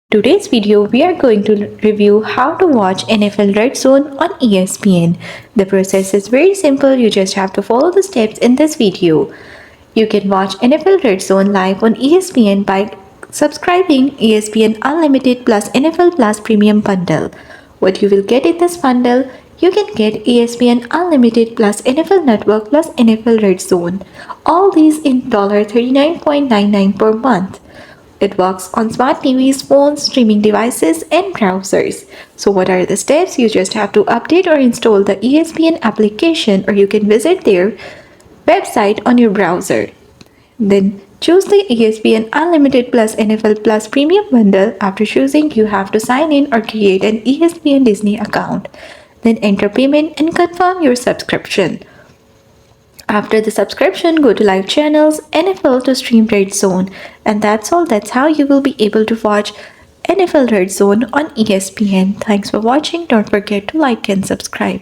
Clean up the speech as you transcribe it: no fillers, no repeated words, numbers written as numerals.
Today's video, we are going to review how to watch NFL RedZone on ESPN. The process is very simple, you just have to follow the steps in this video. You can watch NFL RedZone live on ESPN by subscribing ESPN Unlimited plus NFL Plus Premium Bundle. What you will get in this bundle, you can get ESPN Unlimited plus NFL Network plus NFL RedZone. All these in $39.99 per month. It works on smart TVs, phones, streaming devices, and browsers. So, what are the steps? You just have to update or install the ESPN application, or you can visit their website on your browser. Then, choose the ESPN Unlimited Plus NFL Plus Premium Bundle. After choosing, you have to sign in or create an ESPN Disney account. Then, enter payment and confirm your subscription. After the subscription, go to live channels, NFL to stream RedZone. And that's all. That's how you will be able to watch NFL RedZone on ESPN. Thanks for watching. Don't forget to like and subscribe.